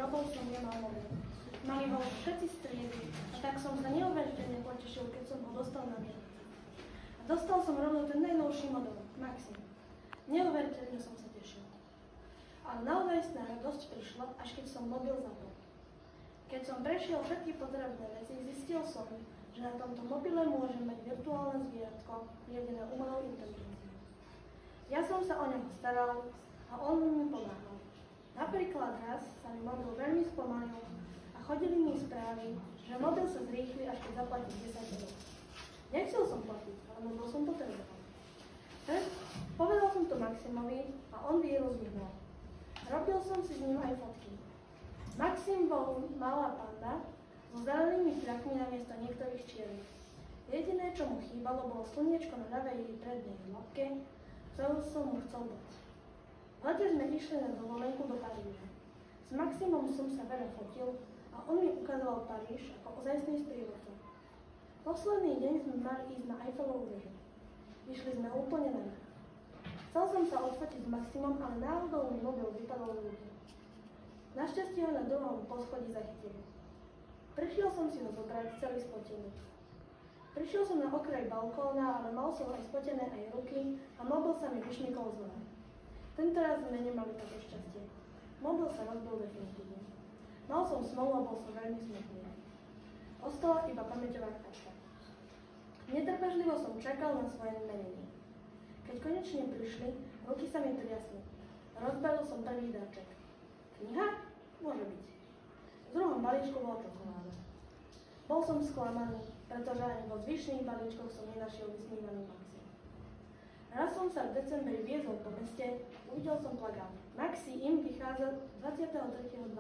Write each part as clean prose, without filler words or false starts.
rokov som nemal mobil. Mali ho všetci z triedy a tak som sa neuveriteľne potešil, keď som ho dostal na mieru. A dostal som rovno ten najnovší model, Maxim. Neuveriteľne som sa tešil. Ale naozaj radosť prišla, až keď som mobil zapol. Keď som prešiel všetky potrebné veci, zistil som, že na tomto mobile môžem mať virtuálne zvieratko, riadené umelou inteligenciou. Ja som sa o neho staral a on mi pomáhal. Napríklad raz sa mi mobil veľmi spomalil a chodili mi správy, že mobil sa zrýchli, až keď zaplatím 10 eur. Nechcel som platiť, ale mobil som potreboval. Povedal som to Maximovi a on víru vyhnal. Robil som si s ním aj fotky. Maxim bol malá panda so zelenými fľakmi namiesto niektorých čiernych. Jediné, čo mu chýbalo, bolo slniečko na ľavej prednej labke, ktorú som mu chcel dať. V lete sme išli na dovolenku do Paríža. S Maximom som sa veľa fotil a on mi ukazoval Paríž ako ozajstný sprievodca. Posledný deň sme mali ísť na Eiffelovú väžu. Vyšli sme úplne na vrch. Chcel som sa odfotiť s Maximom, ale náhodou mi mobil vypadol z ruky. Našťastie ho na druhom poschodí zachytili. Prišiel som si ho zobrať celý spotený. Prišiel som na okraj balkóna, ale mal som aj spotené aj ruky a mobil sa mi vyšmykol z hora. Tentoraz sme nemali také šťastie. Mobil sa rozbil definitívne. Mal som smolu a bol som veľmi smutný. Ostala iba pamäťová karta. Netrpezlivo som čakal na svoje meniny. Keď konečne prišli, ruky sa mi triasli. Rozbalil som prvý dáček. Kniha? Môže byť. V druhom balíčku bola čokoláda. Bol som sklamaný, pretože ani vo zvyšných balíčkoch som nenašiel vysnívaný Maxim. Raz som sa v decembri viezol po meste, uvidel som plagát. Maxim vychádza 23.12.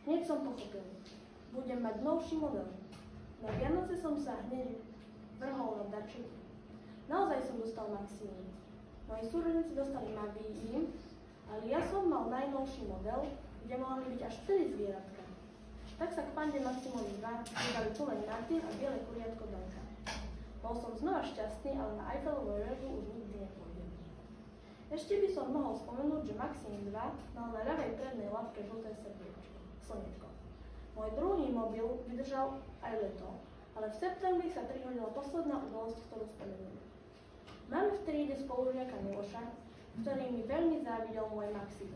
Hneď som pochopil. Budem mať novší model. Na Vianoce som sa hneď vrhol na darčeky. Naozaj som dostal Maxim. Moji súrodenci dostali Magím, ale ja som mal najnovší model, kde mohli byť až 4 zvieratka. Tak sa k pande Maximovi 2 pridali tuleň Martin a biele kuriatko Danka. Bol som znova šťastný, ale na Eiffelovú väžu už nikdy nepôjdem. Ešte by som mohol spomenúť, že Maxim 2 mal na ľavej prednej labke žlté slniečko. Môj druhý mobil vydržal aj leto, ale v septembri sa prihodila posledná udalosť, ktorú spomeniem. Mám v triede spolužiaka Miloša, ktorý mi veľmi závidel môj Maxim.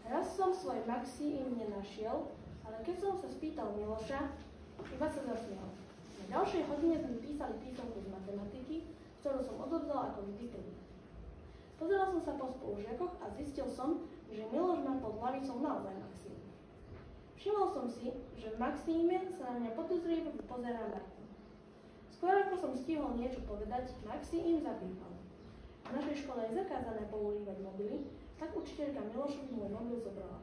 Raz som svoj Maxim nenašiel, ale keď som sa spýtal Miloša, iba sa zasmial. Na ďalšej hodine sme písali písomku z matematiky, ktorú som odovzdal ako vždy prvý. Pozeral som sa po spolužiakoch a zistil som, že Miloš má pod hlavicou naozaj Maxim. Všimol som si, že v Maxime sa na mňa podozrivo pozerá Martin. Skôr ako som stihol niečo povedať, Maxim zapípal. V našej škole je zakázané používať mobily, tak učiteľka Milošovi môj mobil zobrala.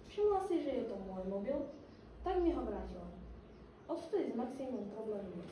Všimla si, že je to môj mobil, tak mi ho vrátila. Odvtedy s Maximom problém nie.